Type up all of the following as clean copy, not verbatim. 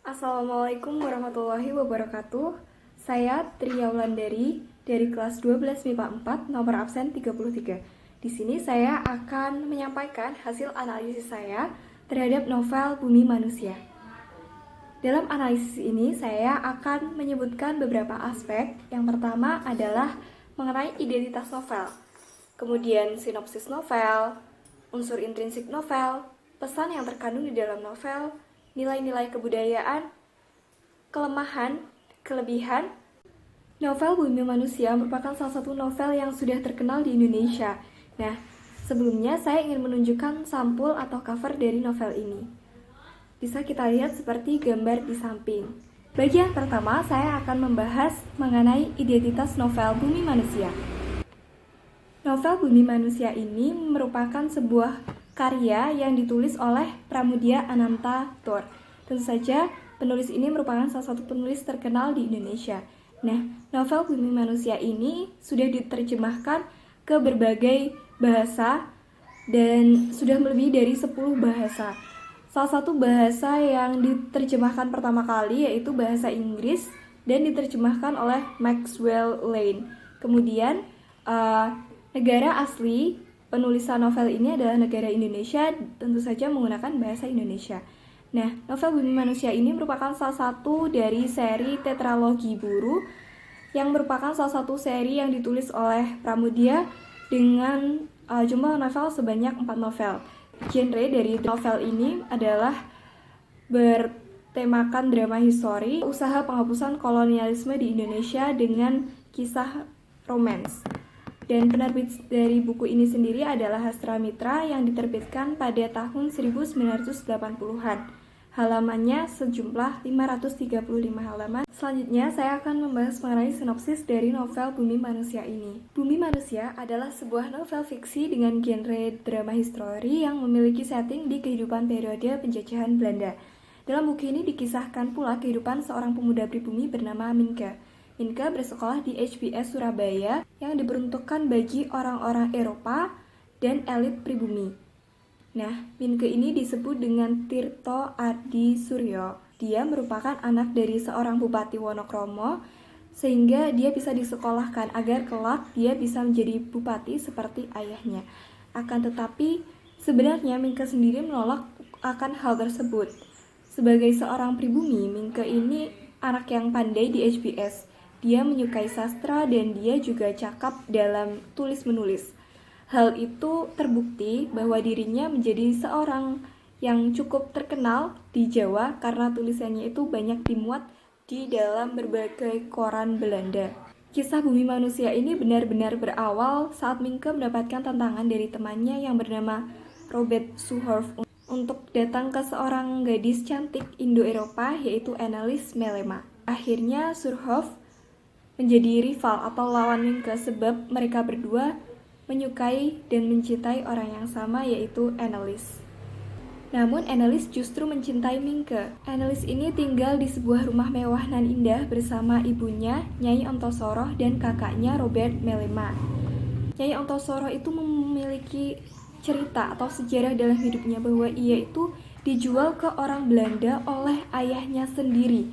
Assalamualaikum warahmatullahi wabarakatuh. Saya Tria Wulandari dari kelas 12 MIPA 4, nomor absen 33. Di sini saya akan menyampaikan hasil analisis saya terhadap novel Bumi Manusia. Dalam analisis ini saya akan menyebutkan beberapa aspek. Yang pertama adalah mengenai identitas novel, kemudian sinopsis novel, unsur intrinsik novel, pesan yang terkandung di dalam novel, nilai-nilai kebudayaan, kelemahan, kelebihan. Novel Bumi Manusia merupakan salah satu novel yang sudah terkenal di Indonesia. Nah, sebelumnya saya ingin menunjukkan sampul atau cover dari novel ini. Bisa kita lihat seperti gambar di samping. Bagian pertama, saya akan membahas mengenai identitas novel Bumi Manusia. Novel Bumi Manusia ini merupakan sebuah karya yang ditulis oleh Pramudia Ananta Toer. Tentu saja, penulis ini merupakan salah satu penulis terkenal di Indonesia. Nah, novel Bumi Manusia ini sudah diterjemahkan ke berbagai bahasa dan sudah melebihi dari 10 bahasa. Salah satu bahasa yang diterjemahkan pertama kali yaitu bahasa Inggris dan diterjemahkan oleh Maxwell Lane. Kemudian, negara asli penulisan novel ini adalah negara Indonesia, tentu saja menggunakan bahasa Indonesia. Nah, novel Bumi Manusia ini merupakan salah satu dari seri tetralogi Buru yang merupakan salah satu seri yang ditulis oleh Pramudia dengan jumlah novel sebanyak 4 novel. Genre dari novel ini adalah bertemakan drama histori, usaha penghapusan kolonialisme di Indonesia dengan kisah romans. Dan penerbit dari buku ini sendiri adalah Hastra Mitra yang diterbitkan pada tahun 1980-an. Halamannya sejumlah 535 halaman. Selanjutnya, saya akan membahas mengenai sinopsis dari novel Bumi Manusia ini. Bumi Manusia adalah sebuah novel fiksi dengan genre drama histori yang memiliki setting di kehidupan periode penjajahan Belanda. Dalam buku ini dikisahkan pula kehidupan seorang pemuda pribumi bernama Minke. Minke bersekolah di HBS Surabaya yang diperuntukkan bagi orang-orang Eropa dan elit pribumi. Nah, Minke ini disebut dengan Tirto Adi Suryo. Dia merupakan anak dari seorang Bupati Wonokromo, sehingga dia bisa disekolahkan agar kelak dia bisa menjadi bupati seperti ayahnya. Akan tetapi, sebenarnya Minke sendiri menolak akan hal tersebut. Sebagai seorang pribumi, Minke ini anak yang pandai di HBS. Dia menyukai sastra dan dia juga cakap dalam tulis-menulis. Hal itu terbukti bahwa dirinya menjadi seorang yang cukup terkenal di Jawa karena tulisannya itu banyak dimuat di dalam berbagai koran Belanda. Kisah Bumi Manusia ini benar-benar berawal saat Minke mendapatkan tantangan dari temannya yang bernama Robert Suhorf untuk datang ke seorang gadis cantik Indo-Eropa yaitu Annelies Melema. Akhirnya Surhoff menjadi rival atau lawan Minke sebab mereka berdua menyukai dan mencintai orang yang sama yaitu Annelies. Namun Annelies justru mencintai Minke. Annelies ini tinggal di sebuah rumah mewah nan indah bersama ibunya, Nyai Ontosoroh, dan kakaknya Robert Melema. Nyai Ontosoroh itu memiliki cerita atau sejarah dalam hidupnya bahwa ia itu dijual ke orang Belanda oleh ayahnya sendiri.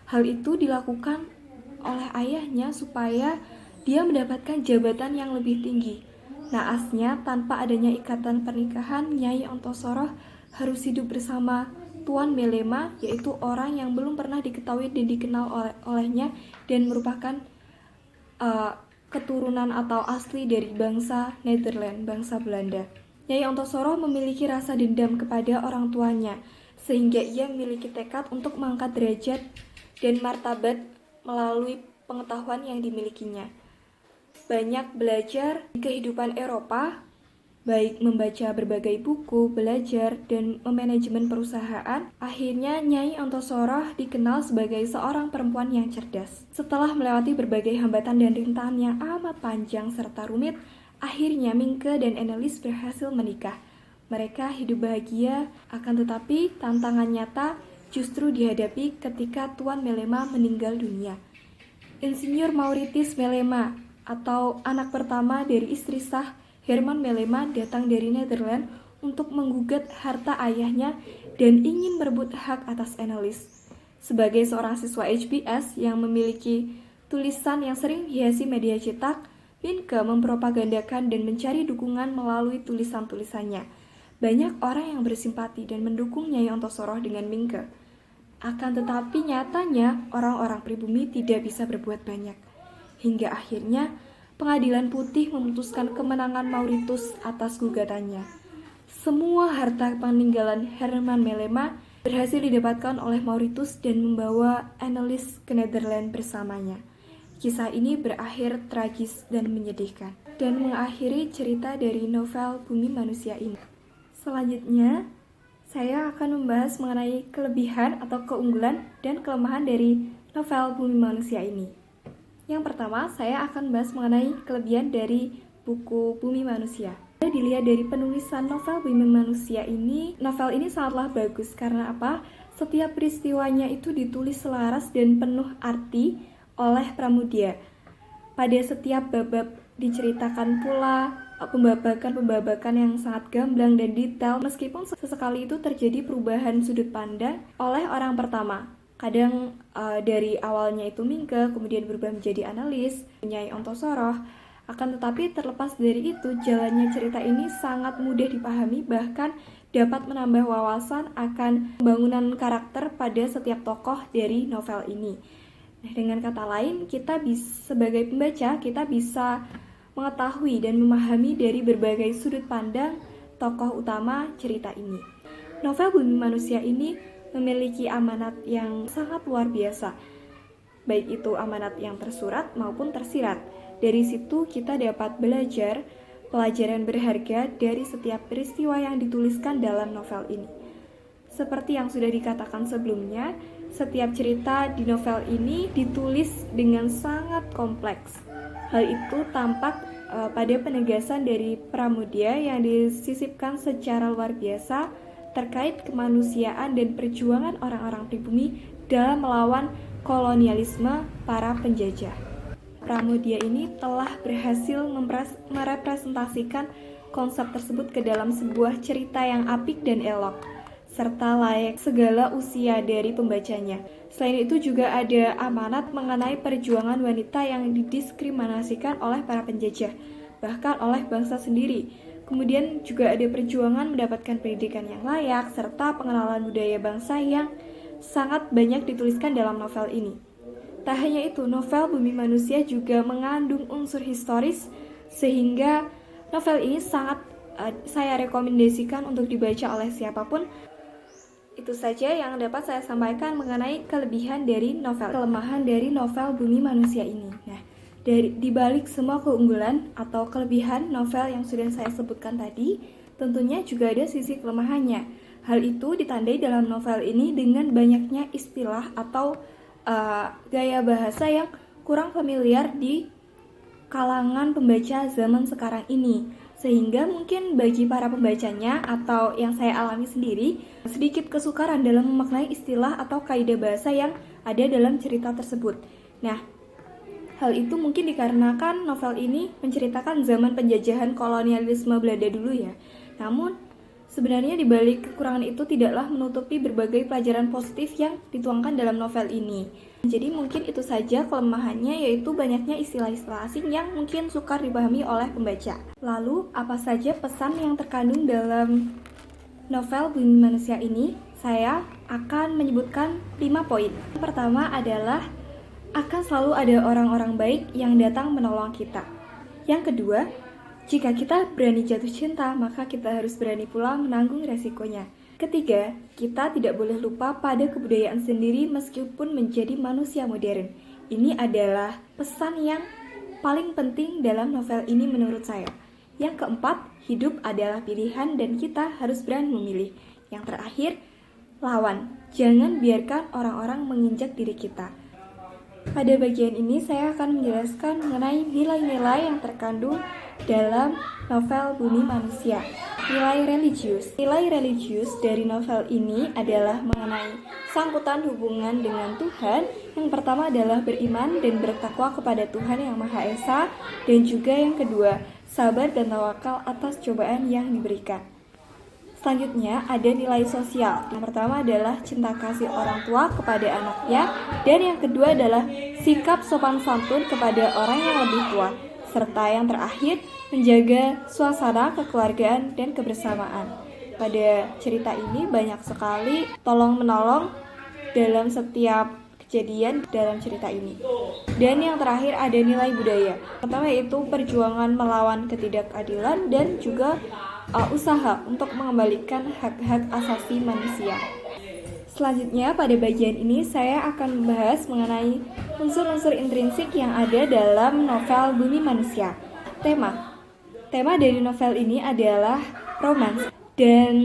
Hal itu dilakukan oleh ayahnya supaya dia mendapatkan jabatan yang lebih tinggi. Naasnya, tanpa adanya ikatan pernikahan, Nyai Ontosoroh harus hidup bersama Tuan Melema, yaitu orang yang belum pernah diketahui dan dikenal olehnya dan merupakan keturunan atau asli dari bangsa Nederland, bangsa Belanda. Nyai Ontosoroh memiliki rasa dendam kepada orang tuanya, sehingga ia memiliki tekad untuk mengangkat derajat dan martabat melalui pengetahuan yang dimilikinya. Banyak belajar kehidupan Eropa, baik membaca berbagai buku, belajar, dan memanajemen perusahaan. Akhirnya Nyai Ontosoroh dikenal sebagai seorang perempuan yang cerdas. Setelah melewati berbagai hambatan dan rintangan yang amat panjang serta rumit, akhirnya Minke dan Annelies berhasil menikah. Mereka hidup bahagia, akan tetapi tantangan nyata justru dihadapi ketika Tuan Melema meninggal dunia. Insinyur Mauritius Melema atau anak pertama dari istri sah Herman Melema datang dari Nederland untuk menggugat harta ayahnya dan ingin merebut hak atas Annelies. Sebagai seorang siswa HBS yang memiliki tulisan yang sering hiasi media cetak, Minke mempropagandakan dan mencari dukungan melalui tulisan-tulisannya. Banyak orang yang bersimpati dan mendukung Nyai Ontosoroh dengan Minke. Akan tetapi nyatanya orang-orang pribumi tidak bisa berbuat banyak. Hingga akhirnya Pengadilan Putih memutuskan kemenangan Mauritius atas gugatannya. Semua harta peninggalan Herman Melema berhasil didapatkan oleh Mauritius dan membawa Annelies ke Nederland bersamanya. Kisah ini berakhir tragis dan menyedihkan, dan mengakhiri cerita dari novel Bumi Manusia ini. Selanjutnya, saya akan membahas mengenai kelebihan atau keunggulan dan kelemahan dari novel Bumi Manusia ini. Yang pertama, saya akan bahas mengenai kelebihan dari buku Bumi Manusia. Dilihat dari penulisan novel Bumi Manusia ini, novel ini sangatlah bagus. Karena apa? Setiap peristiwanya itu ditulis selaras dan penuh arti oleh Pramudia. Pada setiap bab diceritakan pula pembabakan yang sangat gamblang dan detail, meskipun sesekali itu terjadi perubahan sudut pandang oleh orang pertama. Kadang dari awalnya itu Minke, kemudian berubah menjadi Annelies, Nyai Ontosoroh. Akan tetapi terlepas dari itu, jalannya cerita ini sangat mudah dipahami, bahkan dapat menambah wawasan akan pembangunan karakter pada setiap tokoh dari novel ini. Nah, dengan kata lain, sebagai pembaca, kita bisa mengetahui dan memahami dari berbagai sudut pandang tokoh utama cerita ini. Novel Bumi Manusia ini memiliki amanat yang sangat luar biasa, baik itu amanat yang tersurat maupun tersirat. Dari situ kita dapat belajar pelajaran berharga dari setiap peristiwa yang dituliskan dalam novel ini. Seperti yang sudah dikatakan sebelumnya, setiap cerita di novel ini ditulis dengan sangat kompleks. Hal itu tampak pada penegasan dari Pramudia yang disisipkan secara luar biasa terkait kemanusiaan dan perjuangan orang-orang pribumi dalam melawan kolonialisme para penjajah. Pramudia ini telah berhasil merepresentasikan konsep tersebut ke dalam sebuah cerita yang apik dan elok, serta layak segala usia dari pembacanya. Selain itu juga ada amanat mengenai perjuangan wanita yang didiskriminasikan oleh para penjajah, bahkan oleh bangsa sendiri. Kemudian juga ada perjuangan mendapatkan pendidikan yang layak, serta pengenalan budaya bangsa yang sangat banyak dituliskan dalam novel ini. Tak hanya itu, novel Bumi Manusia juga mengandung unsur historis, sehingga novel ini sangat saya rekomendasikan untuk dibaca oleh siapapun. Itu saja yang dapat saya sampaikan mengenai kelebihan dari novel, kelemahan dari novel Bumi Manusia ini. Nah, di balik semua keunggulan atau kelebihan novel yang sudah saya sebutkan tadi, tentunya juga ada sisi kelemahannya. Hal itu ditandai dalam novel ini dengan banyaknya istilah atau gaya bahasa yang kurang familiar di kalangan pembaca zaman sekarang ini, sehingga mungkin bagi para pembacanya atau yang saya alami sendiri sedikit kesukaran dalam memaknai istilah atau kaidah bahasa yang ada dalam cerita tersebut. Nah, hal itu mungkin dikarenakan novel ini menceritakan zaman penjajahan kolonialisme Belanda dulu ya. Namun sebenarnya di balik kekurangan itu tidaklah menutupi berbagai pelajaran positif yang dituangkan dalam novel ini. Jadi mungkin itu saja kelemahannya, yaitu banyaknya istilah-istilah asing yang mungkin sukar dipahami oleh pembaca. Lalu, apa saja pesan yang terkandung dalam novel Bumi Manusia ini? Saya akan menyebutkan 5 poin. Yang pertama adalah akan selalu ada orang-orang baik yang datang menolong kita. Yang kedua, jika kita berani jatuh cinta, maka kita harus berani pula menanggung resikonya. Ketiga, kita tidak boleh lupa pada kebudayaan sendiri meskipun menjadi manusia modern. Ini adalah pesan yang paling penting dalam novel ini menurut saya. Yang keempat, hidup adalah pilihan dan kita harus berani memilih. Yang terakhir, lawan. Jangan biarkan orang-orang menginjak diri kita. Pada bagian ini saya akan menjelaskan mengenai nilai-nilai yang terkandung dalam novel Bumi Manusia. Nilai religius dari novel ini adalah mengenai sangkutan hubungan dengan Tuhan. Yang pertama adalah beriman dan bertakwa kepada Tuhan yang Maha Esa, dan juga yang kedua, sabar dan tawakal atas cobaan yang diberikan. Selanjutnya ada nilai sosial. Yang pertama adalah cinta kasih orang tua kepada anaknya, dan yang kedua adalah sikap sopan santun kepada orang yang lebih tua, serta yang terakhir menjaga suasana kekeluargaan dan kebersamaan. Pada cerita ini banyak sekali tolong-menolong dalam setiap kejadian dalam cerita ini. Dan yang terakhir ada nilai budaya. Pertama yaitu perjuangan melawan ketidakadilan dan juga usaha untuk mengembalikan hak-hak asasi manusia. Selanjutnya pada bagian ini saya akan membahas mengenai unsur-unsur intrinsik yang ada dalam novel Bumi Manusia. Tema dari novel ini adalah romance, dan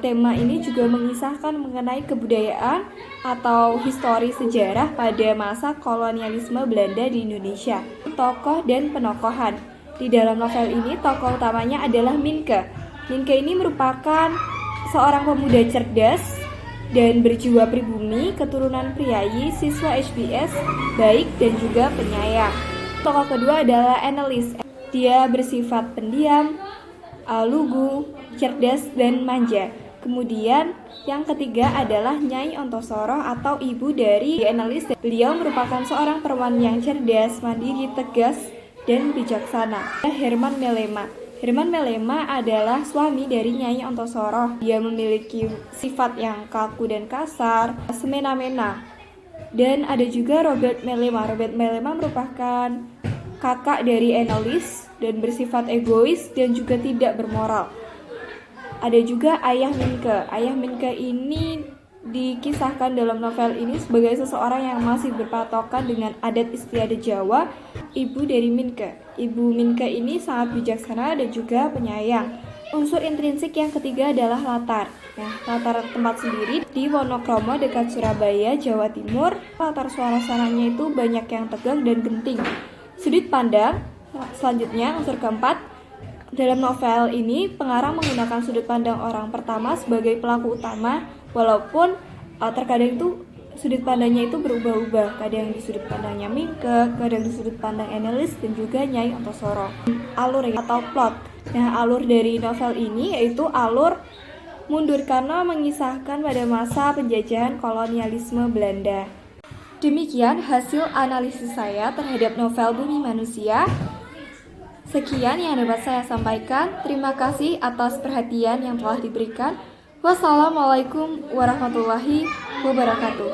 tema ini juga mengisahkan mengenai kebudayaan atau histori sejarah pada masa kolonialisme Belanda di Indonesia. Tokoh dan penokohan. Di dalam novel ini tokoh utamanya adalah Minke. Minke ini merupakan seorang pemuda cerdas dan berjiwa pribumi, keturunan priayi, siswa HBS, baik dan juga penyayang. Tokoh kedua adalah Annelies. Dia bersifat pendiam, lugu, cerdas, dan manja. Kemudian yang ketiga adalah Nyai Ontosoro atau ibu dari Annelies. Beliau merupakan seorang perempuan yang cerdas, mandiri, tegas, dan bijaksana. Herman Melema. Herman Melema adalah suami dari Nyai Ontosoro. Dia memiliki sifat yang kaku dan kasar, semena-mena. Dan ada juga Robert Melema. Robert Melema merupakan kakak dari Annelies dan bersifat egois dan juga tidak bermoral. Ada juga Ayah Minke. Ayah Minke ini dikisahkan dalam novel ini sebagai seseorang yang masih berpatokan dengan adat istiadat Jawa. Ibu dari Minke. Ibu Minke ini sangat bijaksana dan juga penyayang. Unsur intrinsik yang ketiga adalah latar. Nah, latar tempat sendiri di Wonokromo dekat Surabaya, Jawa Timur. Latar suasananya itu banyak yang tegang dan genting. Sudut pandang. Selanjutnya unsur keempat. Dalam novel ini pengarang menggunakan sudut pandang orang pertama sebagai pelaku utama, walaupun terkadang itu sudut pandangnya itu berubah-ubah. Kadang di sudut pandangnya Minke, kadang di sudut pandang Annelies dan juga Nyai Ontosoro. Alur atau plot. Nah, alur dari novel ini yaitu alur mundur karena mengisahkan pada masa penjajahan kolonialisme Belanda. Demikian hasil analisis saya terhadap novel Bumi Manusia. Sekian yang dapat saya sampaikan. Terima kasih atas perhatian yang telah diberikan. Wassalamualaikum warahmatullahi wabarakatuh.